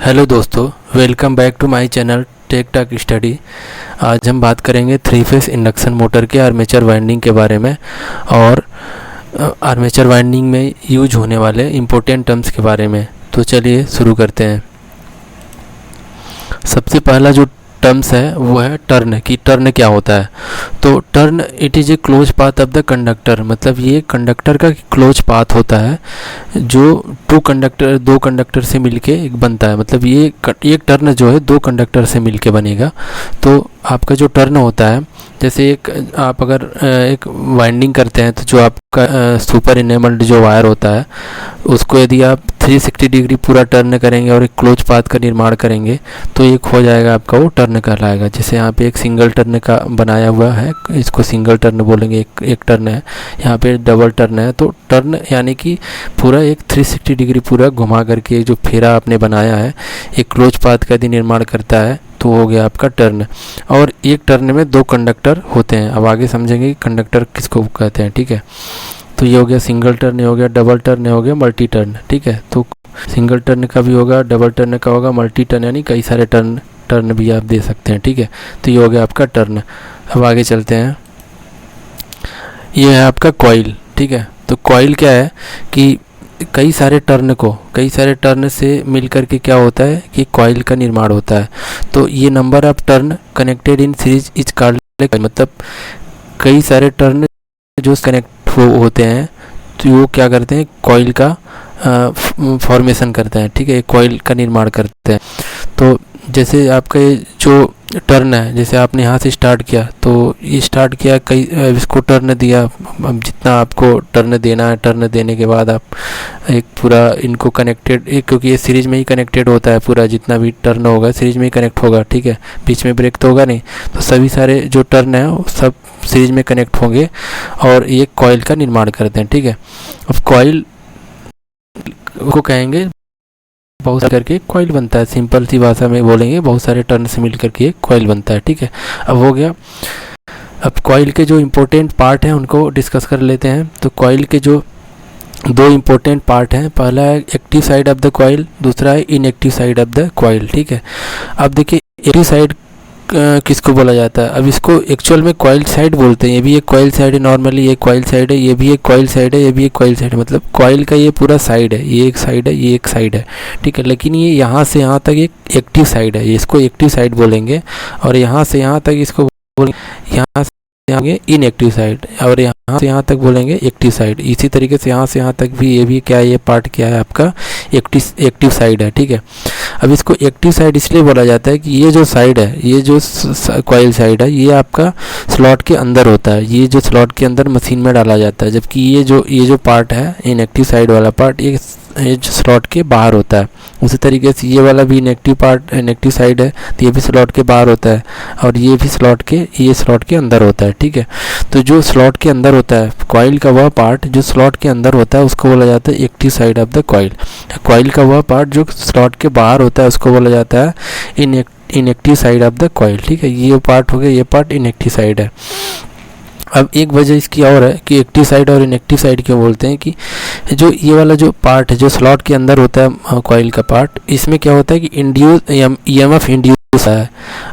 Hello दोस्तों, welcome back to my channel tech talk study. आज हम बात करेंगे थ्री फेस इंडक्शन मोटर के आर्मेचर वाइंडिंग के बारे में और आर्मेचर वाइंडिंग में यूज होने वाले इम्पोर्टेंट टर्म्स के बारे में। तो चलिए शुरू करते हैं। सबसे पहला जो टर्म्स है वो है टर्न, कि टर्न क्या होता है। तो turn it is a close path of the conductor, मतलब ये कंडक्टर का क्लोज पाथ होता है जो दो कंडक्टर से मिलके एक बनता है। मतलब ये एक टर्न जो है दो कंडक्टर से मिलके बनेगा। तो आपका जो टर्न होता है, जैसे आप अगर एक वाइंडिंग करते हैं तो जो आपका सुपर इनेबल्ड जो वायर होता है उसको यदि आप 360 डिग्री पूरा टर्न करेंगे और एक क्लोज पाथ का निर्माण करेंगे तो एक हो जाएगा आपका, वो टर्न कहलाएगा। जैसे यहाँ पे एक सिंगल टर्न का बनाया हुआ है, इसको सिंगल टर्न बोलेंगे, एक टर्न है। यहाँ पे डबल टर्न है। तो टर्न यानी कि पूरा एक 360 डिग्री पूरा घुमा करके जो फेरा आपने बनाया है एक क्लोज पाथ का यदि निर्माण करता है तो हो गया आपका टर्न। और एक टर्न में दो कंडक्टर होते हैं। अब आगे समझेंगे कि कंडक्टर किसको कहते हैं, ठीक है। तो ये हो गया सिंगल टर्न, हो गया डबल टर्न, हो गया मल्टी टर्न, ठीक है। तो सिंगल टर्न का भी होगा, डबल टर्न का होगा, मल्टी टर्न यानी कई सारे टर्न भी आप दे सकते हैं, ठीक है। तो ये हो गया आपका टर्न। अब आगे चलते हैं। ये है आपका कॉइल, ठीक है। तो कॉइल क्या है कि कई सारे टर्न से मिलकर के क्या होता है कि कॉइल का निर्माण होता है। तो ये number of turn connected in series is called, मतलब कई सारे टर्न जो कनेक्ट होते हैं तो वो क्या करते हैं, कॉइल का फॉर्मेशन करते हैं, ठीक है, कॉइल का निर्माण करते हैं। तो जैसे आपका ये जो टर्न है, जैसे आपने यहाँ से स्टार्ट किया तो ये स्टार्ट किया, कई इसको टर्न दिया। अब जितना आपको टर्न देना है, टर्न देने के बाद आप एक पूरा इनको कनेक्टेड, क्योंकि ये सीरीज में ही कनेक्टेड होता है, पूरा जितना भी टर्न होगा सीरीज में ही कनेक्ट होगा, ठीक है। बीच में ब्रेक तो होगा नहीं। तो सभी सारे जो टर्न है वो सब सीरीज में कनेक्ट होंगे और ये कॉइल का निर्माण करते हैं, ठीक है। अब कॉइल को कहेंगे, बहुत सारे करके कॉइल बनता है। सिंपल सी भाषा में बोलेंगे, बहुत सारे टर्न से मिल करके एक कॉइल बनता है, ठीक है। अब हो गया। अब कॉइल के जो इम्पोर्टेंट पार्ट हैं उनको डिस्कस कर लेते हैं। तो कॉइल के जो दो इम्पोर्टेंट पार्ट हैं, पहला है active side of the coil, दूसरा है inactive side of the coil, ठीक है। अब देखिए एक्टिव साइड किसको बोला जाता है। अब इसको एक्चुअल में कॉइल साइड बोलते हैं। ये भी एक कॉइल साइड है, नॉर्मली ये कॉइल साइड है, ये भी एक कॉइल साइड है, ये भी एक कॉइल साइड है। मतलब कॉइल का ये पूरा साइड है, ये एक साइड है, ये एक साइड है, ठीक है। लेकिन ये यहाँ से यहाँ तक एक एक्टिव साइड है, इसको एक्टिव साइड बोलेंगे। और यहाँ से यहाँ तक इसको बोलेंगे, यहाँ से यहाँ इनएक्टिव साइड, और यहाँ से यहाँ तक बोलेंगे एक्टिव साइड। इसी तरीके से यहाँ से यहाँ तक भी ये भी क्या है, ये पार्ट क्या है आपका, एक्टिव साइड है, ठीक है। अब इसको एक्टिव साइड इसलिए बोला जाता है कि ये जो साइड है, ये जो कॉइल साइड है, ये आपका स्लॉट के अंदर होता है। ये जो स्लॉट के अंदर मशीन में डाला जाता है, जबकि ये जो पार्ट है इनएक्टिव साइड वाला पार्ट, ये जो स्लॉट के बाहर होता है। उसी तरीके से ये वाला भी इनएक्टिव साइड है, तो ये भी स्लॉट के बाहर होता है, और ये भी स्लॉट के अंदर होता है, ठीक है। तो जो स्लॉट के अंदर होता है कॉइल का, वह पार्ट जो स्लॉट के अंदर होता है उसको बोला जाता है active side of the coil. Coil का वह पार्ट जो स्लॉट के बाहर होता है उसको बोला जाता है inactive side of the coil, ठीक है। ये पार्ट हो गया, ये पार्ट इनएक्टिव साइड है। अब एक वजह इसकी और है कि एक्टिव साइड और इनएक्टिव साइड क्यों बोलते हैं, कि जो ये वाला जो पार्ट है जो स्लॉट के अंदर होता है कॉइल का पार्ट, इसमें क्या होता है कि ईएमएफ इंड्यूस है,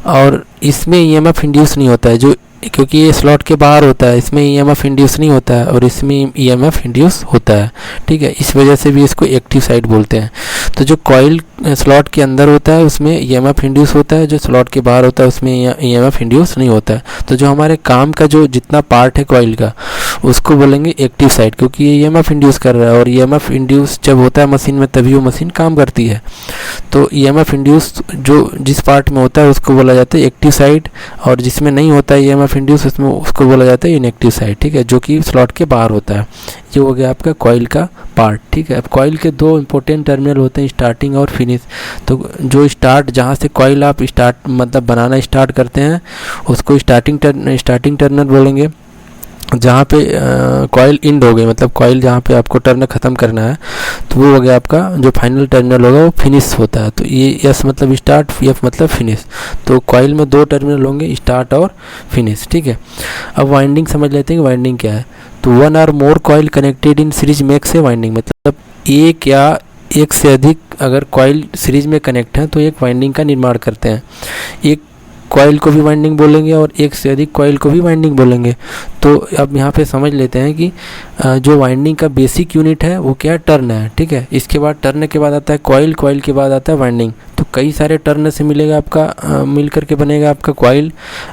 और इसमें ईएमएफ इंड्यूस नहीं होता है, जो क्योंकि ये स्लॉट के बाहर होता है, इसमें ईएमएफ इंड्यूस नहीं होता है और इसमें ईएमएफ इंड्यूस होता है, ठीक है। इस वजह से भी इसको एक्टिव साइड बोलते हैं। तो जो कॉइल स्लॉट के अंदर होता है उसमें ईएमएफ इंड्यूस होता है, जो स्लॉट के बाहर होता है उसमें ईएमएफ इंड्यूस नहीं होता है। तो जो हमारे काम का जो जितना पार्ट है कॉइल का उसको बोलेंगे एक्टिव साइड, क्योंकि ये ईएमएफ इंड्यूस कर रहा है, और ईएमएफ इंड्यूस जब होता है मशीन में तभी वो मशीन काम करती है। तो ईएमएफ इंड्यूस जो जिस पार्ट में होता है उसको बोला जाता है एक्टिव साइड, और जिसमें नहीं होता है ईएमएफ इंड्यूस उसमें उसको बोला जाता है इनएक्टिव साइड, ठीक है, जो कि स्लॉट के बाहर होता है। ये हो गया आपका कॉइल का पार्ट, ठीक है। अब कॉइल के दो इंपॉर्टेंट टर्मिनल होते हैं, स्टार्टिंग और फिनिश। तो जो स्टार्ट, जहाँ से कॉइल आप मतलब बनाना स्टार्ट करते हैं उसको स्टार्टिंग टर्मिनल बोलेंगे। जहाँ पे कॉइल इंड हो गई, मतलब कॉइल जहाँ पे आपको टर्न ख़त्म करना है तो वो हो गया आपका जो फाइनल टर्मिनल होगा वो फिनिश होता है। तो ये एस मतलब स्टार्ट, एफ मतलब फिनिश। तो कॉइल में दो टर्मिनल होंगे, स्टार्ट और फिनिश, ठीक है। अब वाइंडिंग समझ लेते हैं कि वाइंडिंग क्या है। तो one or more coil connected in series makes a winding, मतलब एक या एक से अधिक अगर कॉइल सीरीज में कनेक्ट हैं तो एक वाइंडिंग का निर्माण करते हैं। एक कॉइल को भी वाइंडिंग बोलेंगे और एक से अधिक कॉइल को भी वाइंडिंग बोलेंगे। तो अब यहाँ पे समझ लेते हैं कि जो वाइंडिंग का बेसिक यूनिट है वो क्या है, टर्न है। ठीक है, इसके बाद टर्न के बाद आता है कॉइल, कॉइल के बाद आता है वाइंडिंग। तो कई सारे टर्न से मिलेगा आपका मिल करके बनेगा आपका कॉइल,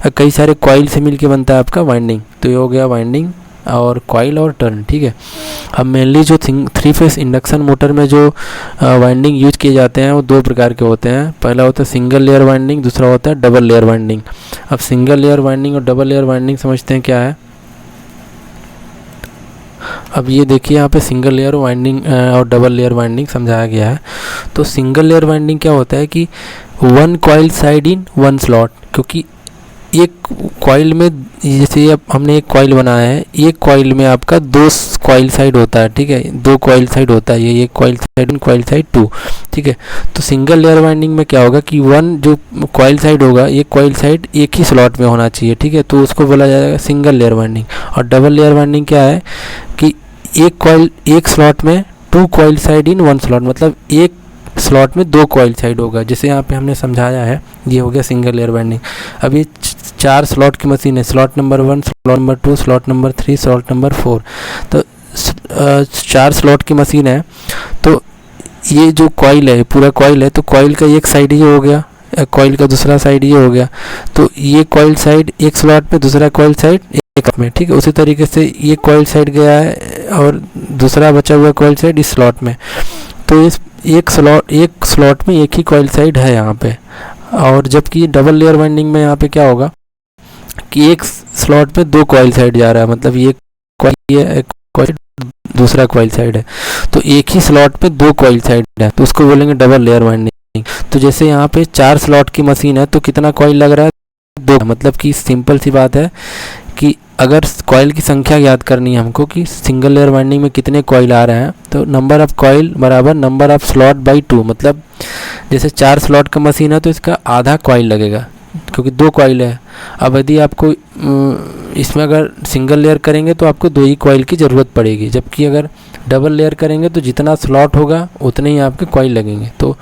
कई सारे कॉइल से मिल के बनता है आपका वाइंडिंग। तो ये हो गया वाइंडिंग और कॉइल और टर्न। ठीक है, अब मेनली जो 3 फेस इंडक्शन मोटर में जो वाइंडिंग यूज किए जाते हैं वो 2 प्रकार के होते हैं। पहला होता है सिंगल लेयर वाइंडिंग, दूसरा होता है डबल लेयर वाइंडिंग। अब सिंगल लेयर वाइंडिंग और डबल लेयर वाइंडिंग समझते हैं क्या है। अब ये देखिए यहाँ पे सिंगल लेयर वाइंडिंग और डबल लेयर वाइंडिंग समझाया गया है। तो सिंगल लेयर वाइंडिंग क्या होता है कि 1 कॉइल साइड इन 1 स्लॉट, क्योंकि एक कॉइल में जैसे अब हमने एक कॉइल बनाया है, एक कॉइल में आपका 2 कॉइल साइड होता है। ठीक है, 2 कॉइल साइड होता है, ये एक कॉइल साइड 1, कॉइल साइड 2। ठीक है, तो सिंगल लेयर वाइंडिंग में क्या होगा कि 1 जो कॉइल साइड होगा, एक कॉइल साइड एक ही स्लॉट में होना चाहिए। ठीक है, तो उसको बोला जाएगा सिंगल लेयर वाइंडिंग। और डबल लेयर वाइंडिंग क्या है कि एक कॉइल एक स्लॉट में 2 कॉइल साइड इन 1 स्लॉट, मतलब एक स्लॉट में 2 कॉइल साइड होगा। जैसे यहाँ पे हमने समझाया है, ये हो गया सिंगल लेयर वाइंडिंग। अब ये 4 स्लॉट की मशीन है, slot number 1, slot number 2, slot number 3, slot number 4। तो 4 स्लॉट की मशीन है। तो ये जो कॉइल है, पूरा कॉइल है, तो कॉइल का एक साइड ये हो गया, कॉइल का दूसरा साइड ये हो गया। तो ये कॉइल साइड एक स्लॉट में, दूसरा कॉइल साइड एक में। ठीक है, उसी तरीके से ये कॉइल साइड गया है और दूसरा बचा हुआ कॉइल साइड इस स्लॉट में। तो इस एक स्लॉट में एक ही कॉइल साइड है यहाँ पे। और जबकि डबल लेयर वाइंडिंग में यहाँ पे क्या होगा कि एक स्लॉट में 2 कॉइल साइड जा रहा है, मतलब ये कॉइल दूसरा कॉइल साइड है, तो एक ही स्लॉट में 2 कॉइल साइड है, तो उसको बोलेंगे डबल लेयर वाइंडिंग। तो जैसे यहाँ पे 4 स्लॉट की मशीन है तो कितना कॉइल लग रहा है, 2। मतलब कि सिंपल सी बात है कि अगर कॉइल की संख्या याद करनी है हमको कि सिंगल लेयर वाइंडिंग में कितने कॉइल आ रहे हैं, तो नंबर ऑफ कॉइल बराबर नंबर ऑफ स्लॉट बाई 2। मतलब जैसे 4 स्लॉट का मशीन है तो इसका आधा कॉइल लगेगा, क्योंकि 2 कॉइल है। अब यदि आपको इसमें अगर सिंगल लेयर करेंगे तो आपको 2 ही कॉइल की ज़रूरत पड़ेगी, जबकि अगर डबल लेयर करेंगे तो जितना स्लॉट होगा उतने ही आपके कॉइल लगेंगे। तो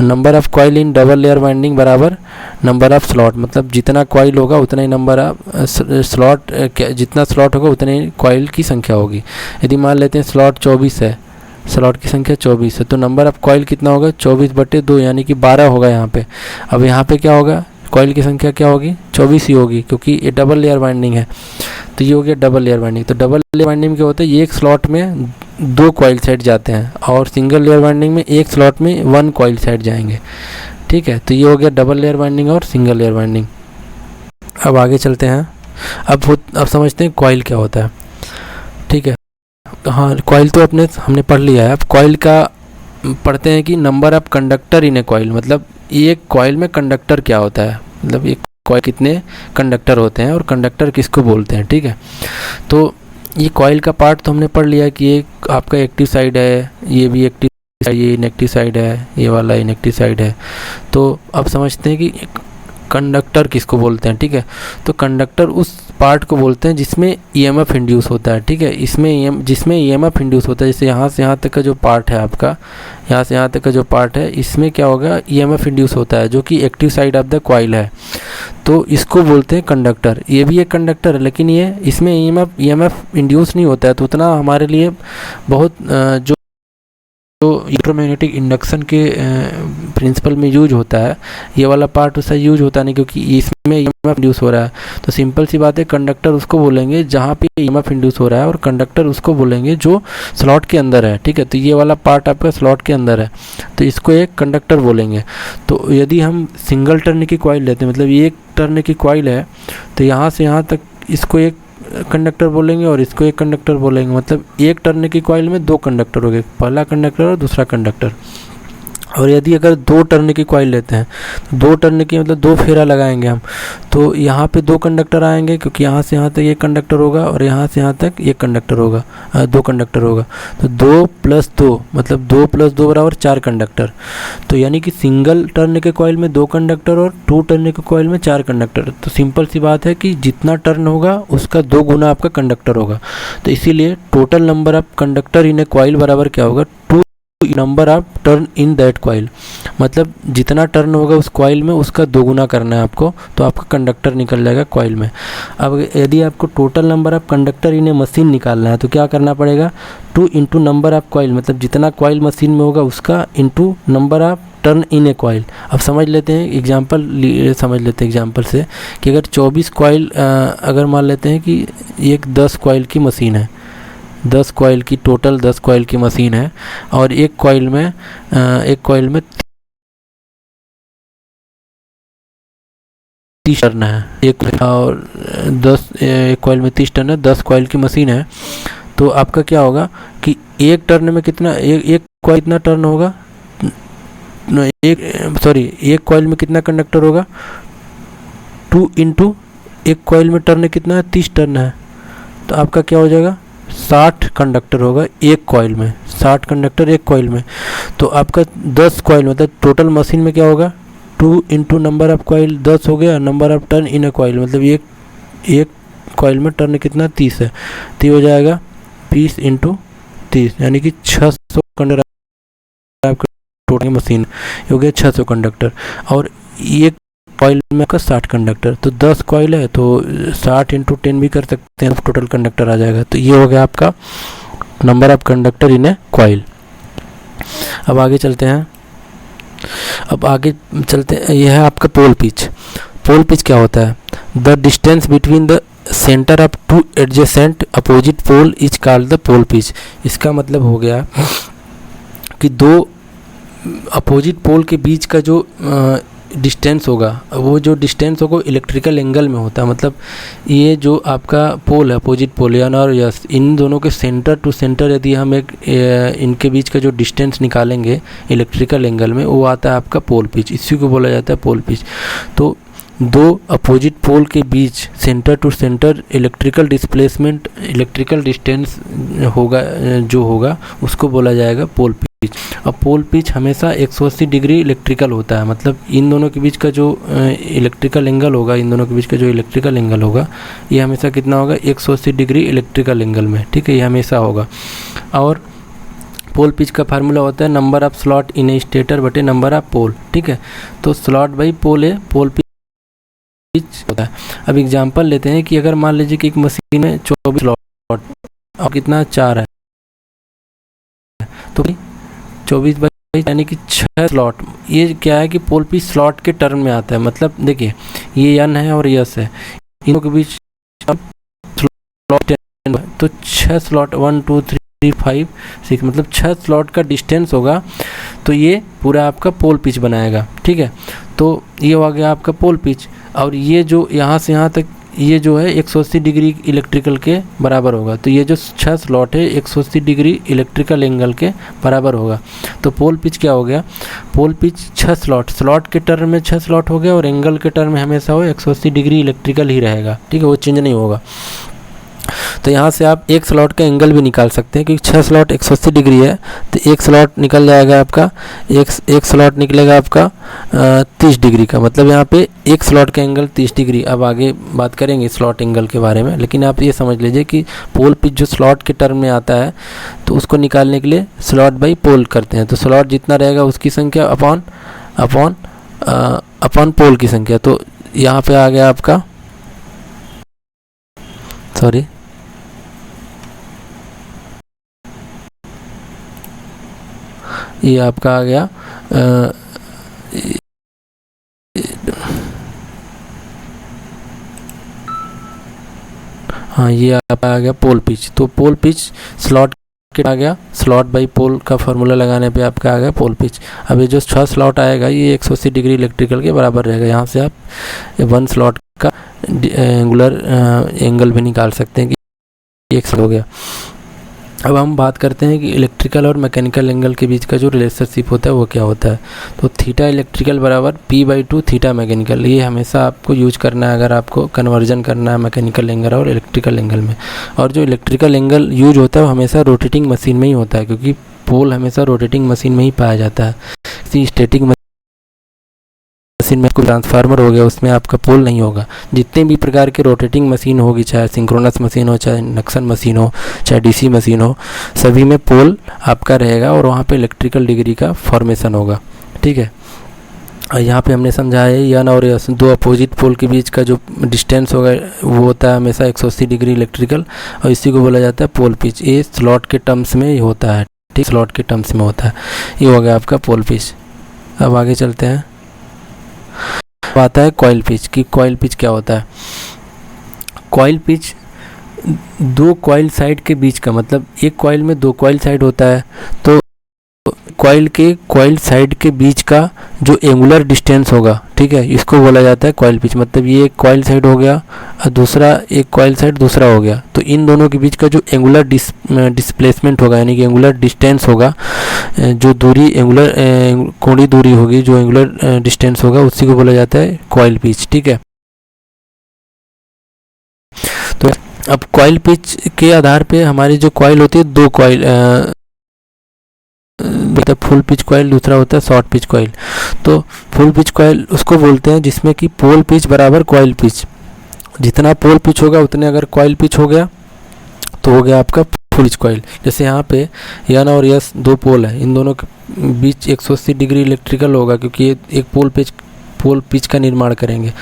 number of coil in double layer winding बराबर नंबर ऑफ़ स्लॉट, मतलब जितना कॉइल होगा उतना ही नंबर ऑफ स्लॉट, जितना स्लॉट होगा उतने ही कॉइल की संख्या होगी। यदि मान लेते हैं स्लॉट 24 है, स्लॉट की संख्या 24 है, तो नंबर ऑफ़ कॉइल कितना होगा, 24/2, यानी कि 12 होगा यहाँ पे। अब यहाँ पे क्या होगा, कॉइल की संख्या क्या होगी, 24 ही होगी, क्योंकि ये डबल लेयर वाइंडिंग है। तो ये हो गया डबल लेयर वाइंडिंग। तो डबल लेयर वाइंडिंग में क्या होता है, एक स्लॉट में 2 कॉइल साइड जाते हैं, और सिंगल लेयर वाइंडिंग में एक स्लॉट में 1 कॉइल साइड जाएंगे। ठीक है, तो ये हो गया डबल लेयर वाइंडिंग और सिंगल लेयर वाइंडिंग। अब आगे चलते हैं। अब समझते हैं कॉइल क्या होता है। ठीक है, हाँ, कॉइल तो हमने पढ़ लिया है। अब कॉइल का पढ़ते हैं कि number of conductor in A coil, मतलब एक कॉइल में कंडक्टर क्या होता है, मतलब एक कॉइल कितने कंडक्टर होते हैं और कंडक्टर किसको बोलते हैं। ठीक है, तो ये कॉइल का पार्ट तो हमने पढ़ लिया कि ये आपका एक्टिव साइड है, ये भी एक्टिव साइड, ये इनएक्टिव साइड है, ये वाला इनएक्टिव साइड है। तो अब समझते हैं कि कंडक्टर किसको बोलते हैं। ठीक है, तो कंडक्टर उस पार्ट को बोलते हैं जिसमें ईएमएफ इंड्यूस होता है। ठीक है, जिसमें ईएमएफ इंड्यूस होता है, जैसे यहाँ से यहाँ तक का जो पार्ट है आपका, यहाँ से यहाँ तक का जो पार्ट है, इसमें क्या होगा, ईएमएफ इंड्यूस होता है, जो कि active side of the coil है। तो इसको बोलते हैं कंडक्टर। ये भी एक कंडक्टर है, लेकिन ये इसमें ईएमएफ इंड्यूस नहीं होता है, तो उतना हमारे लिए बहुत जो इलेक्ट्रोमैग्नेटिक इंडक्शन के प्रिंसिपल में यूज होता है, ये वाला पार्ट उससे यूज होता नहीं, क्योंकि इसमें ईएमएफ इंड्यूस हो रहा है। तो सिंपल सी बात है, कंडक्टर उसको बोलेंगे जहाँ पे ईएमएफ इंड्यूस हो रहा है, और कंडक्टर उसको बोलेंगे जो स्लॉट के अंदर है। ठीक है, तो ये वाला पार्ट आपका स्लॉट के अंदर है, तो इसको एक कंडक्टर बोलेंगे। तो यदि हम सिंगल टर्न की कॉइल लेते हैं, मतलब एक टर्न की कॉइल है, तो यहाँ से यहाँ तक इसको एक कंडक्टर बोलेंगे और इसको एक कंडक्टर बोलेंगे। मतलब एक टर्न की कॉइल में 2 कंडक्टर हो गए, पहला कंडक्टर और दूसरा कंडक्टर। और यदि अगर 2 टर्न की कॉइल लेते हैं, 2 टर्न की मतलब 2 फेरा लगाएंगे हम, तो यहाँ पे 2 कंडक्टर आएंगे, क्योंकि यहाँ से यहाँ तक एक कंडक्टर होगा और यहाँ से यहाँ तक एक कंडक्टर होगा, 2 कंडक्टर होगा। तो 2 + 2 मतलब 2 + 2 बराबर 4 कंडक्टर। तो यानी कि सिंगल टर्न के कॉइल में 2 कंडक्टर और 2 टर्न के कॉइल में 4 कंडक्टर। तो सिंपल सी बात है कि जितना टर्न होगा उसका 2 गुना आपका कंडक्टर होगा। तो इसीलिए total number of conductor in A coil बराबर क्या होगा, 2 number of turn in that coil, मतलब जितना टर्न होगा उस कॉइल में उसका दोगुना करना है आपको, तो आपका कंडक्टर निकल जाएगा कॉइल में। अब यदि आपको total number of conductor in A machine निकालना है तो क्या करना पड़ेगा, 2 इंटू नंबर ऑफ कॉइल, मतलब जितना कॉइल मशीन में होगा उसका into number of turn in A coil. अब समझ लेते हैं एग्जांपल से कि अगर 24 कॉइल, अगर मान लेते हैं कि एक 10 कॉइल की मशीन है, 10 कॉइल की टोटल 10 कॉइल की मशीन है, और एक कॉइल में 30 टर्न है, एक कॉइल में 30 टर्न है, 10 कॉइल की मशीन है। तो आपका क्या होगा कि एक टर्न में कितना, एक कॉइल कितना टर्न होगा, एक कॉइल में कितना कंडक्टर होगा, 2 इंटू एक कॉइल में टर्न कितना है, 30 टर्न है, तो आपका क्या हो जाएगा, 60 कंडक्टर होगा एक कॉइल में, 60 कंडक्टर एक कॉइल में। तो आपका 10 कॉइल मतलब टोटल मशीन में क्या होगा, 2 इंटू नंबर ऑफ कॉइल 10 हो गया, number of turn in a coil, मतलब एक कॉइल में टर्न कितना 30 है, तो ये हो जाएगा 20 इंटू 30, यानी कि 600 कंडक्टर आपका टोटल मशीन हो गया, 600 कंडक्टर। और एक कॉइल में आपका 60 कंडक्टर, तो 10 कॉइल है तो 60 इंटू 10 भी कर सकते हैं, टोटल कंडक्टर आ जाएगा। तो ये हो गया आपका number of conductor in A coil. अब आगे चलते हैं, यह है आपका पोल पिच। पोल पिच क्या होता है, the distance between the centre of two adjacent opposite pole is called the pole pitch. इसका मतलब हो गया कि दो अपोजिट पोल के बीच का जो डिस्टेंस होगा, वो जो डिस्टेंस होगा इलेक्ट्रिकल एंगल में होता है। मतलब ये जो आपका पोल है, अपोजिट पोल या और यस, इन दोनों के सेंटर टू सेंटर यदि हम इनके बीच का जो डिस्टेंस निकालेंगे इलेक्ट्रिकल एंगल में, वो आता है आपका पोल पिच, इसी को बोला जाता है पोल पिच। तो दो अपोजिट पोल के बीच centre to centre electrical displacement, electrical distance होगा उसको बोला जाएगा पोल पिच। अब पोल पिच हमेशा 180 डिग्री इलेक्ट्रिकल होता है, मतलब इन दोनों के बीच का जो इलेक्ट्रिकल एंगल होगा, ये हमेशा कितना होगा, 180 डिग्री इलेक्ट्रिकल एंगल में, ठीक है, ये हमेशा होगा। और पोल पिच का फार्मूला होता है number of slot in A stator बटे नंबर ऑफ पोल, ठीक है। तो स्लॉट बाई पोल है पोल पिच होता है। अब एग्जांपल लेते हैं कि अगर मान लीजिए कि एक मशीन में 24 स्लॉट और कितना 4 है, तो 24 बाई यानी कि 6 स्लॉट। ये क्या है कि पोल पिच स्लॉट के टर्म में आता है, मतलब देखिए ये एन है और यस है, इनों के बीच स्लॉट, तो 6 स्लॉट 1 2 3 5 6, मतलब 6 स्लॉट का डिस्टेंस होगा, तो ये पूरा आपका पोल पिच बनाएगा, ठीक है। तो ये हो गया आपका पोल पिच। और ये जो यहाँ से यहाँ तक ये जो है 180 डिग्री इलेक्ट्रिकल के बराबर होगा, तो ये जो 6 स्लॉट है 180 डिग्री इलेक्ट्रिकल एंगल के बराबर होगा। तो पोल पिच क्या हो गया, पोल पिच 6 स्लॉट के टर्म में 6 स्लॉट हो गया, और एंगल के टर्म में हमेशा वो 180 डिग्री इलेक्ट्रिकल ही रहेगा, ठीक है, वो चेंज नहीं होगा। तो यहाँ से आप एक स्लॉट का एंगल भी निकाल सकते हैं, क्योंकि 6 स्लॉट 180 डिग्री है, तो एक स्लॉट निकल जाएगा आपका, एक स्लॉट निकलेगा आपका 30 डिग्री का, मतलब यहाँ पे एक स्लॉट का एंगल 30 डिग्री। अब आगे बात करेंगे स्लॉट एंगल के बारे में, लेकिन आप ये समझ लीजिए कि पोल पिच जो स्लॉट के टर्म में आता है, तो उसको निकालने के लिए स्लॉट बाई पोल करते हैं। तो स्लॉट जितना रहेगा उसकी संख्या अपॉन पोल की संख्या। तो यहाँ पे आ गया आपका, सॉरी, ये आपका आ गया हाँ, ये आपका आ गया पोल पिच। तो पोल पिच स्लॉट के आ गया, स्लॉट बाई पोल का फार्मूला लगाने पे आपका आ गया पोल पिच। अब ये जो 6 स्लॉट आएगा ये 180 डिग्री इलेक्ट्रिकल के बराबर रहेगा। यहाँ से आप 1 स्लॉट का एंगुलर एंगल भी निकाल सकते हैं कि एक हो गया। अब हम बात करते हैं कि इलेक्ट्रिकल और मैकेनिकल एंगल के बीच का जो रिलेशनशिप होता है वो क्या होता है। तो थीटा इलेक्ट्रिकल बराबर P/2 थीटा मैकेनिकल, ये हमेशा आपको यूज करना है अगर आपको कन्वर्जन करना है मैकेनिकल एंगल और इलेक्ट्रिकल एंगल में। और जो इलेक्ट्रिकल एंगल यूज होता है वो हमेशा रोटेटिंग मशीन में ही होता है, क्योंकि पोल हमेशा रोटेटिंग मशीन में ही पाया जाता है। किसी स्टैटिक मशीन में कोई ट्रांसफार्मर हो गया, उसमें आपका पोल नहीं होगा। जितने भी प्रकार के रोटेटिंग मशीन होगी, चाहे सिंक्रोनस मशीन हो, चाहे इंडक्शन मशीन हो, चाहे डीसी मशीन हो, सभी में पोल आपका रहेगा और वहाँ पे इलेक्ट्रिकल डिग्री का फॉर्मेशन होगा। ठीक है, यहाँ पे हमने समझा है यन और यस, दो अपोजिट पोल के बीच का जो डिस्टेंस होगा वो होता है हमेशा 180 डिग्री इलेक्ट्रिकल, और इसी को बोला जाता है पोल पिच। ये स्लॉट के टर्म्स में ही होता है। ठीक, स्लॉट के टर्म्स में होता है। ये हो गया आपका पोल पिच। अब आगे चलते हैं, आता है कॉइल पिच कि कॉइल पिच क्या होता है। कॉइल पिच दो कॉइल साइड के बीच का, मतलब एक कॉइल में दो कॉइल साइड होता है, तो कॉइल साइड के बीच का जो एंगुलर डिस्टेंस होगा, ठीक है, इसको बोला जाता है कॉइल पिच। मतलब ये एक कॉइल साइड हो गया और दूसरा एक कॉइल साइड दूसरा हो गया, तो इन दोनों के बीच का जो एंगुलर डिस्प्लेसमेंट होगा, यानी कि एंगुलर डिस्टेंस होगा, जो दूरी एंगुलर कोणीय दूरी होगी, जो एंगुलर डिस्टेंस होगा, उसी को बोला जाता है कॉइल पिच। ठीक है, तो अब कॉइल पिच के आधार पे हमारी जो कॉइल होती है, दो कॉइल, फुल पिच कॉइल, दूसरा होता है शॉर्ट पिच कॉइल। तो फुल पिच कॉइल उसको बोलते हैं जिसमें कि पोल पिच बराबर कॉइल पिच, जितना पोल पिच होगा उतने अगर कॉइल पिच हो गया तो हो गया आपका फुल पिच कॉइल। जैसे यहाँ पे यन और यस दो पोल है, इन दोनों के बीच 180 डिग्री इलेक्ट्रिकल होगा, क्योंकि ये एक पोल पिच का निर्माण करेंगे।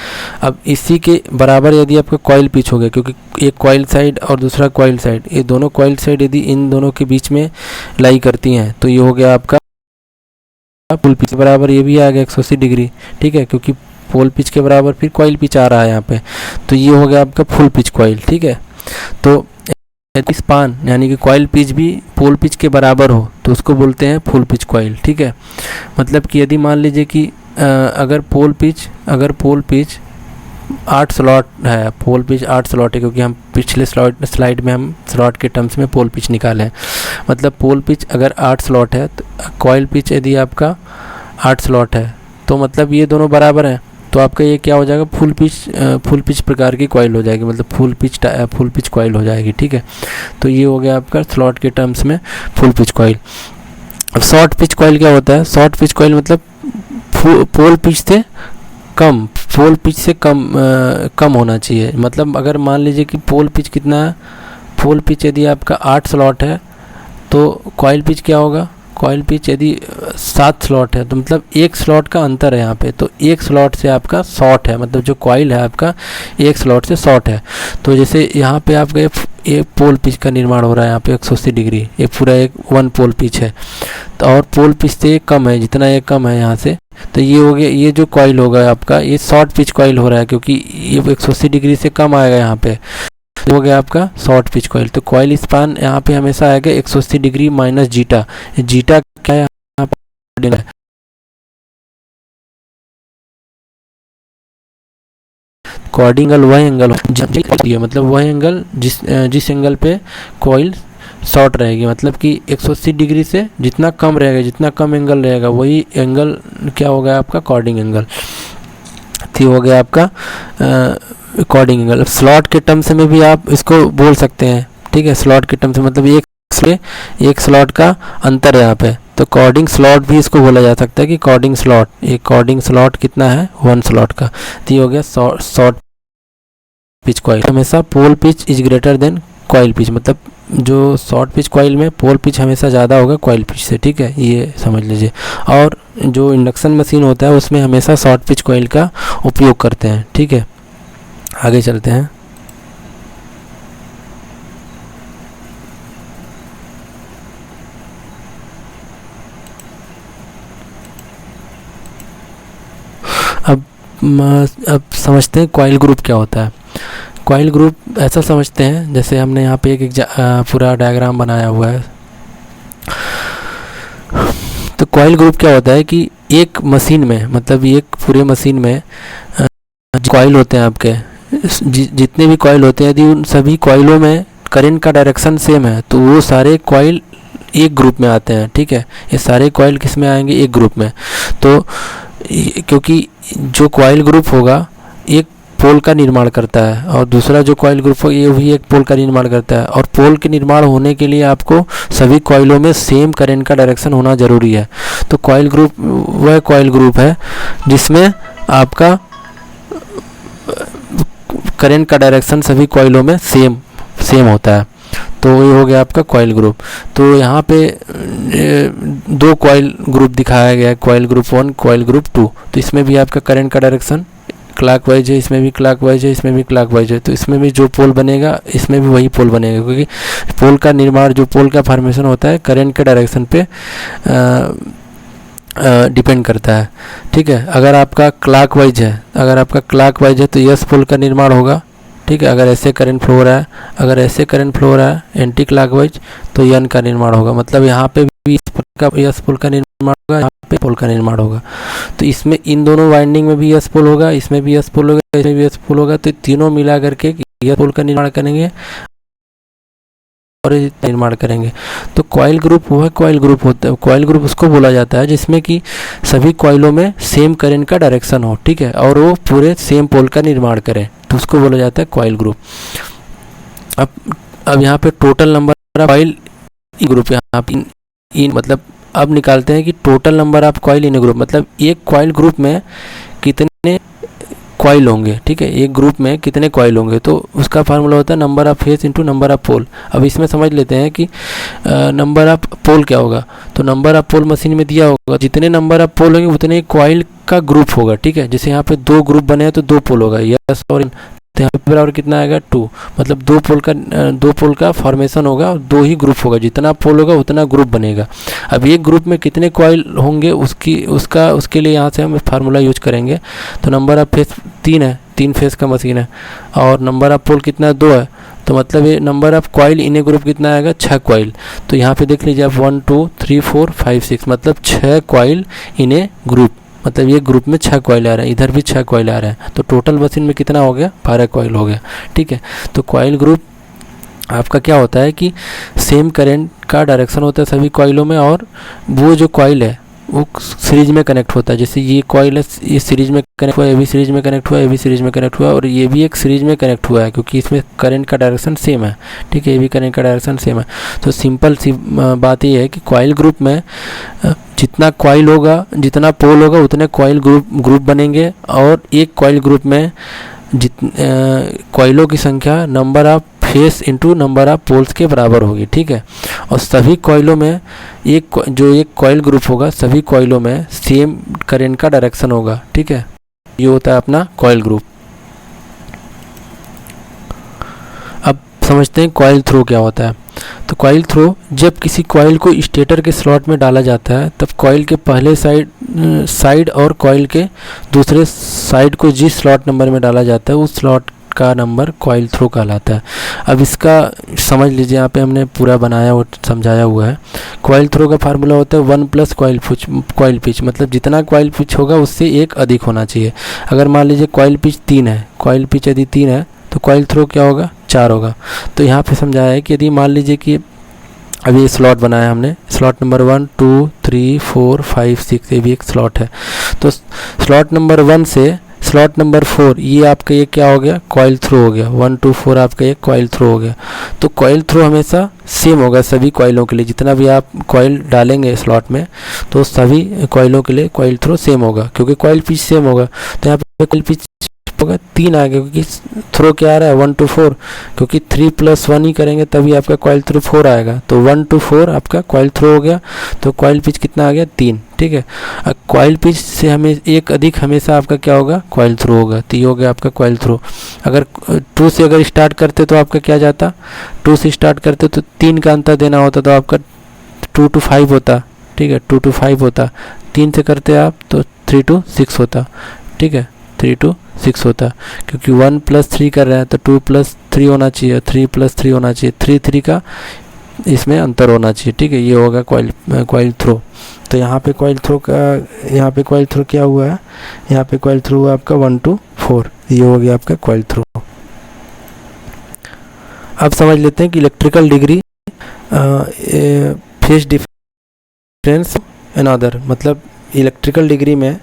अब इसी के बराबर यदि आपका कॉइल पिच हो गया, क्योंकि एक कॉइल साइड और दूसरा कॉइल साइड, ये दोनों कॉइल साइड यदि इन दोनों के बीच में लाई करती हैं, तो ये हो गया आपका पोल पिच बराबर, ये भी आ गया 180 डिग्री। ठीक है, क्योंकि पोल पिच के बराबर फिर कॉइल पिच आ रहा है यहाँ पे, तो ये हो गया आपका फुल पिच कॉइल। ठीक है, तो स्पान यानी कि कॉइल पिच भी पोल पिच के बराबर हो तो उसको बोलते हैं फुल पिच कॉइल। ठीक है, मतलब कि यदि मान लीजिए कि अगर पोल पिच 8 स्लॉट है, पोल पिच 8 स्लॉट है, क्योंकि हम पिछले स्लाइड में हम स्लॉट के टर्म्स में पोल पिच निकाले हैं। मतलब पोल पिच अगर 8 स्लॉट है, तो कॉइल पिच यदि आपका 8 स्लॉट है, तो मतलब ये दोनों बराबर हैं, तो आपका ये क्या हो जाएगा, फुल पिच प्रकार की कॉइल हो जाएगी, मतलब फुल पिच कॉइल हो जाएगी। ठीक है, तो ये हो गया आपका स्लॉट के टर्म्स में फुल पिच कॉइल। अब शॉर्ट पिच कॉइल क्या होता है? शॉर्ट पिच कॉइल मतलब पोल पिच से कम होना चाहिए। मतलब अगर मान लीजिए कि पोल पिच यदि आपका 8 स्लॉट है, तो कॉइल पिच क्या होगा, कॉइल पिच यदि 7 स्लॉट है, तो मतलब एक स्लॉट का अंतर है यहाँ पे, तो एक स्लॉट से आपका शॉर्ट है, मतलब जो कॉइल है आपका एक स्लॉट से शॉर्ट है। तो जैसे यहाँ पे आपका एक पोल पिच का निर्माण हो रहा है यहाँ पे 180 डिग्री, ये पूरा एक 1 पोल पिच है, तो और पोल पिच से एक कम है, जितना एक कम है यहाँ से, तो ये हो गया, ये जो कॉइल होगा आपका ये शॉर्ट पिच कॉइल हो रहा है, क्योंकि ये 180 डिग्री से कम आएगा यहाँ पे, तो हो गया आपका शॉर्ट पिच कॉइल। तो कॉइल स्पान यहाँ पे हमेशा आएगा 180 डिग्री माइनस जीटा। जीटा क्या है यहाँ पे? कॉर्डिंग एंगल वह एंगल है, मतलब वह एंगल जिस एंगल पे कॉइल शॉर्ट रहेगी, मतलब कि 180 डिग्री से जितना कम रहेगा, जितना कम एंगल रहेगा, वही एंगल क्या हो गया आपका कॉर्डिंग एंगल। तो हो गया आपका कॉर्डिंग एंगल। स्लॉट के टर्म्स में भी आप इसको बोल सकते हैं। ठीक है, स्लॉट के टर्म्स मतलब एक स्लॉट का अंतर है यहाँ पे, तो कॉर्डिंग स्लॉट भी इसको बोला जा सकता है कि कॉर्डिंग स्लॉट। एक कॉर्डिंग स्लॉट कितना है 1 स्लॉट का। तो ये हो गया शॉर्ट पिच कॉइल। हमेशा pole pitch is greater than coil pitch, मतलब जो शॉर्ट पिच कॉइल में पोल पिच हमेशा ज़्यादा होगा कॉइल पिच से। ठीक है, ये समझ लीजिए। और जो इंडक्शन मशीन होता है उसमें हमेशा शॉर्ट पिच कॉइल का उपयोग करते हैं। ठीक है, आगे चलते हैं। अब समझते हैं कॉइल ग्रुप क्या होता है। कॉइल ग्रुप ऐसा समझते हैं, जैसे हमने यहाँ पे एक पूरा डायग्राम बनाया हुआ है। तो कॉइल ग्रुप क्या होता है कि एक मशीन में, मतलब एक पूरे मशीन में कॉइल होते हैं आपके, जितने भी कॉइल होते हैं, यदि उन सभी कॉइलों में करंट का डायरेक्शन सेम है, तो वो सारे कॉइल एक ग्रुप में आते हैं। ठीक है, ये सारे कॉइल किस में आएंगे? एक ग्रुप में। तो क्योंकि जो कॉइल ग्रुप होगा एक पोल का निर्माण करता है, और दूसरा जो कॉइल ग्रुप हो ये भी एक पोल का निर्माण करता है, और पोल के निर्माण होने के लिए आपको सभी कॉइलों में सेम करंट का डायरेक्शन होना जरूरी है। तो कॉइल ग्रुप वह कॉइल ग्रुप है जिसमें आपका करंट का डायरेक्शन सभी कॉइलों में सेम होता है। तो ये हो गया आपका कॉइल ग्रुप। तो यहाँ पे दो कॉइल ग्रुप दिखाया गया है, कॉइल ग्रुप 1, कॉइल ग्रुप 2। तो इसमें भी आपका करंट का डायरेक्शन क्लॉकवाइज है, इसमें भी क्लॉकवाइज है, इसमें भी क्लॉकवाइज है। तो इसमें भी जो पोल बनेगा इसमें भी वही पोल बनेगा, क्योंकि पोल का निर्माण, जो पोल का फॉर्मेशन होता है करंट के डायरेक्शन पे डिपेंड करता है। ठीक है, अगर आपका क्लॉकवाइज है तो यस पोल का निर्माण होगा। ठीक है, अगर ऐसे करंट फ्लो हो रहा है एंटी क्लॉकवाइज तो यन का निर्माण होगा। मतलब यहाँ पे भी यस पोल का निर्माण होगा, यहाँ पे पोल का निर्माण होगा। तो इसमें इन दोनों वाइंडिंग में भी यस पोल होगा, इसमें भी यस पोल होगा, इसमें भी यस पोल होगा। तो तीनों मिला करके यस पोल का निर्माण करेंगे और निर्माण करेंगे। तो कॉइल ग्रुप वो है, कॉइल ग्रुप होता है, कॉइल ग्रुप उसको बोला जाता है जिसमें कि सभी कॉइलों में सेम करंट का डायरेक्शन हो। ठीक है, और वो पूरे सेम पोल का निर्माण करें, तो उसको बोला जाता है कॉइल ग्रुप। अब यहाँ पे total number of coil group, यहाँ पे इन मतलब अब निकालते हैं कि total number of coil in group, मतलब एक कॉइल ग्रुप में कितने कॉइल होंगे। ठीक है, एक ग्रुप में कितने कॉइल होंगे, तो उसका फार्मूला होता है number of phase into number of pole. अब इसमें समझ लेते हैं कि नंबर ऑफ पोल क्या होगा। तो नंबर ऑफ पोल मशीन में दिया होगा, जितने नंबर ऑफ पोल होंगे उतने कॉइल का ग्रुप होगा। ठीक है, जैसे यहाँ पे दो ग्रुप बने हैं तो दो पोल होगा, यस और तो यहाँ पे बराबर कितना आएगा 2, मतलब दो पोल का फॉर्मेशन होगा, दो ही ग्रुप होगा, जितना पोल होगा उतना ग्रुप बनेगा। अब एक ग्रुप में कितने कॉइल होंगे उसके लिए यहाँ से हम फार्मूला यूज करेंगे। तो नंबर ऑफ फेस 3 है, 3 फेस का मशीन है, और नंबर ऑफ पोल कितना 2 है, तो मतलब ये number of coil in A group कितना आएगा 6 कॉइल। तो यहाँ पे देख लीजिए आप 1 2 3 4 5 6, मतलब 6 कॉइल इन ए ग्रुप, मतलब ये ग्रुप में 6 कॉइल आ रहे हैं, इधर भी 6 कॉइल आ रहे हैं। तो टोटल मशीन में कितना हो गया 12 कॉइल हो गया। ठीक है, तो कॉइल ग्रुप आपका क्या होता है कि सेम करंट का डायरेक्शन होता है सभी कॉइलों में, और वो जो कॉइल है वो सीरीज में कनेक्ट होता है। जैसे ये कॉइल है, ये सीरीज में कनेक्ट हुआ, ये भी सीरीज में कनेक्ट हुआ, ये भी सीरीज में कनेक्ट हुआ, और ये भी एक सीरीज में कनेक्ट हुआ है, क्योंकि इसमें करंट का डायरेक्शन सेम है। ठीक है, ये भी करंट का डायरेक्शन सेम है। तो सिंपल सी बात ये है कि कॉइल ग्रुप में जितना कॉइल होगा, जितना पोल होगा, उतने कॉइल ग्रुप बनेंगे, और एक कॉइल ग्रुप में कॉइलों की संख्या number of phase into number of poles के बराबर होगी। ठीक है, और सभी कॉइलों में एक कॉइल ग्रुप होगा, सभी कॉइलों में सेम करंट का डायरेक्शन होगा। ठीक है, ये होता है अपना कॉइल ग्रुप। अब समझते हैं कॉइल थ्रो क्या होता है। तो कॉइल थ्रो, जब किसी कॉइल को स्टेटर के स्लॉट में डाला जाता है, तब कॉइल के पहले साइड और कॉइल के दूसरे साइड को जिस स्लॉट नंबर में डाला जाता है उस स्लॉट का नंबर कॉइल थ्रो कहलाता है। अब इसका समझ लीजिए, यहाँ पे हमने पूरा बनाया और समझाया हुआ है। कॉइल थ्रो का फार्मूला होता है 1 प्लस कॉइल पिच, मतलब जितना कॉइल पिच होगा उससे एक अधिक होना चाहिए। अगर मान लीजिए कॉइल पिच 3 है, कॉइल पिच यदि 3 है तो कॉइल थ्रो क्या होगा 4 होगा। तो यहाँ पे समझाया है कि यदि मान लीजिए कि अभी ये स्लॉट बनाया हमने, स्लॉट नंबर 1 2 3 4 5 6, ये भी एक स्लॉट है। तो स्लॉट नंबर 1 से स्लॉट नंबर 4 ये आपका ये क्या हो गया कॉइल थ्रो हो गया, 1 2 4 आपका ये कॉइल थ्रो हो गया। तो कॉइल थ्रो हमेशा सेम होगा सभी कॉइलों के लिए, जितना भी आप कॉइल डालेंगे स्लॉट में तो सभी कॉइलों के लिए कॉइल थ्रो सेम होगा, क्योंकि कॉइल पिच सेम होगा। तो यहाँ पे कॉइल पिच होगा 3 आ गया, क्योंकि थ्रो क्या आ रहा है 1 to 4, क्योंकि 3 + 1 ही करेंगे तभी आपका कॉइल थ्रो 4 आएगा। तो 1 to 4 आपका कॉइल थ्रो हो गया। तो कॉइल पिच कितना आ गया 3। ठीक है, कॉइल पिच से हमें एक अधिक हमेशा आपका क्या होगा कॉइल थ्रो होगा। तो ये हो गया आपका कॉइल थ्रो। अगर 2 से अगर स्टार्ट करते तो आपका क्या जाता, 2 से स्टार्ट करते तो 3 का अंतर देना होता तो आपका 2 to 5 होता। ठीक है, 2 to 5 होता। 3 से करते आप तो 3 to 6 होता। ठीक है, 3 to 6 होता, क्योंकि 1 + 3 कर रहे हैं तो 2 + 3 होना चाहिए, 3 + 3 होना चाहिए, 3 का इसमें अंतर होना चाहिए। ठीक है, ये होगा कॉइल थ्रो। तो यहाँ पे कॉइल थ्रो क्या हुआ है, यहाँ पे कॉइल थ्रो हुआ आपका 1 to 4, ये हो गया आपका कॉइल थ्रो। अब समझ लेते हैं कि electrical degree phase difference and other, मतलब इलेक्ट्रिकल डिग्री में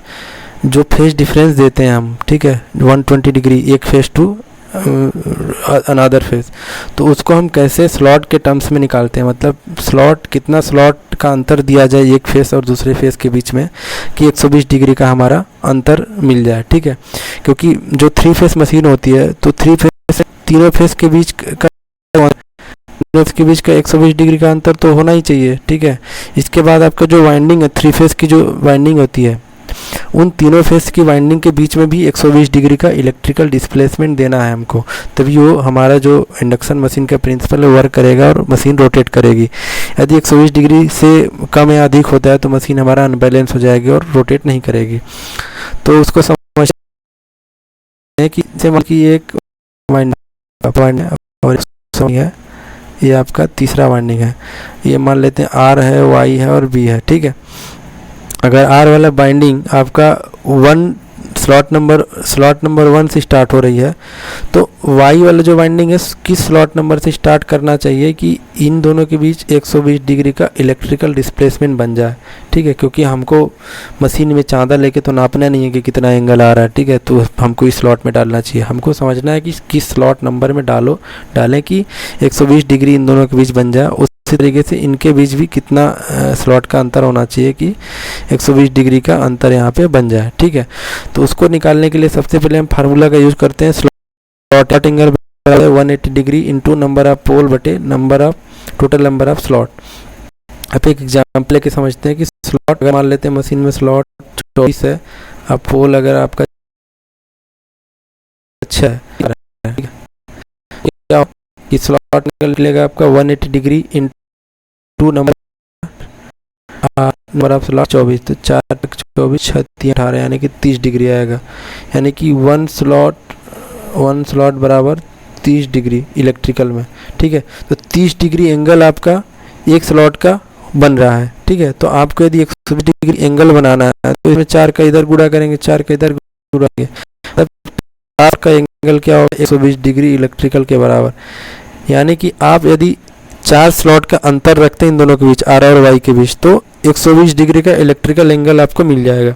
जो फेज डिफरेंस देते हैं हम, ठीक है 120 डिग्री एक फेज टू अनदर फेस। तो उसको हम कैसे स्लॉट के टर्म्स में निकालते हैं, मतलब स्लॉट कितना स्लॉट का अंतर दिया जाए एक फेस और दूसरे फेस के बीच में कि 120 डिग्री का हमारा अंतर मिल जाए, ठीक है। क्योंकि जो 3 फेस मशीन होती है तो 3 फेस तीनों फेस के बीच का 120 डिग्री का अंतर तो होना ही चाहिए, ठीक है। इसके बाद आपका जो वाइंडिंग है 3 फेस की जो वाइंडिंग होती है उन तीनों फेस की वाइंडिंग के बीच में भी 120 डिग्री का इलेक्ट्रिकल डिस्प्लेसमेंट देना है हमको, तभी वो हमारा जो इंडक्शन मशीन का प्रिंसिपल है वर्क करेगा और मशीन रोटेट करेगी। यदि 120 डिग्री से कम या अधिक होता है तो मशीन हमारा अनबैलेंस हो जाएगी और रोटेट नहीं करेगी। तो उसको समझ है कि एक वाइंडिंग और है, ये आपका तीसरा वाइंडिंग है। ये मान लेते हैं आर है, वाई है और बी है, ठीक है। अगर आर वाला बाइंडिंग आपका स्लॉट नंबर 1 से स्टार्ट हो रही है तो वाई वाला जो बाइंडिंग है किस स्लॉट नंबर से स्टार्ट करना चाहिए कि इन दोनों के बीच 120 डिग्री का इलेक्ट्रिकल डिस्प्लेसमेंट बन जाए, ठीक है। क्योंकि हमको मशीन में चांदा लेके तो नापना नहीं है कि कितना एंगल आ रहा है, ठीक है। तो हमको इस स्लॉट में डालना चाहिए, हमको समझना है कि किस स्लॉट नंबर में डालें कि 120 डिग्री इन दोनों के बीच बन जाए। उसी तरीके से इनके बीच भी कितना स्लॉट का अंतर होना चाहिए कि 120 डिग्री का अंतर यहाँ पे बन जाए, ठीक है। तो उसको निकालने के लिए सबसे पहले हम फार्मूला का यूज़ करते हैं। Slot angle 180 degree into number of pole बटे टोटल नंबर ऑफ स्लॉट। अब एक एग्जाम्पल के समझते हैं कि स्लॉट अगर मान लेते हैं मशीन में स्लॉट 24 है, अब पोल अगर आपका 6 है, क्या कि स्लॉट निकलेगा आपका 180 degree into number of slot 24, तो 4 24 6 18 यानी कि 30 डिग्री आएगा। यानी कि वन स्लॉट बराबर 30 डिग्री इलेक्ट्रिकल में, ठीक है। तो 30 डिग्री एंगल आपका एक स्लॉट का बन रहा है, ठीक है। तो आपको यदि 120 डिग्री एंगल बनाना है तो इसमें 4 का इधर गुणा करेंगे, 4 का इधर गुणा करेंगे, तब 4 का एंगल क्या होगा 120 डिग्री इलेक्ट्रिकल के बराबर। यानी कि आप यदि 4 स्लॉट का अंतर रखते हैं इन दोनों के बीच आर और वाई के बीच तो 120 डिग्री का इलेक्ट्रिकल एंगल आपको मिल जाएगा।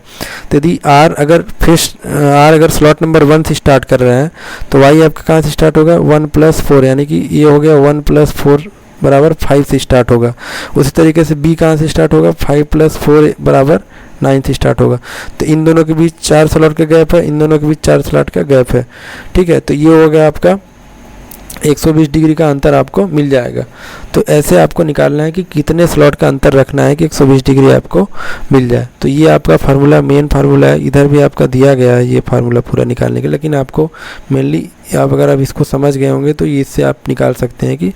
तो यदि आर अगर स्लॉट नंबर 1 से स्टार्ट कर रहे हैं तो वाई आपका कहाँ से स्टार्ट होगा 1 + 4, यानी कि ये हो गया 1 + 4 बराबर 5 से स्टार्ट होगा। उसी तरीके से बी कहाँ से स्टार्ट होगा 5 + 4 बराबर 9 से स्टार्ट होगा। तो इन दोनों के बीच 4 स्लॉट का गैप है, इन दोनों के बीच 4 स्लॉट का गैप है, ठीक है। तो ये हो गया आपका 120 डिग्री का अंतर आपको मिल जाएगा। तो ऐसे आपको निकालना है कि कितने स्लॉट का अंतर रखना है कि 120 डिग्री आपको मिल जाए। तो ये आपका फार्मूला मेन फार्मूला है, इधर भी आपका दिया गया है ये फार्मूला पूरा निकालने के, लेकिन आपको मेनली अगर आप इसको समझ गए होंगे तो इससे आप निकाल सकते हैं कि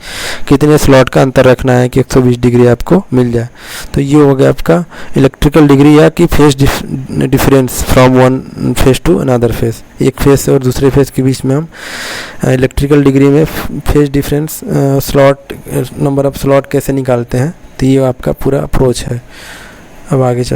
कितने स्लॉट का अंतर रखना है कि 120 डिग्री आपको मिल जाए। तो ये हो गया आपका इलेक्ट्रिकल डिग्री या कि phase difference from one phase to another phase. एक फेस से और दूसरे फेस के बीच में हम इलेक्ट्रिकल डिग्री में phase difference slot number of slot कैसे निकालते हैं। तो ये आपका पूरा अप्रोच है। अब आगे चलते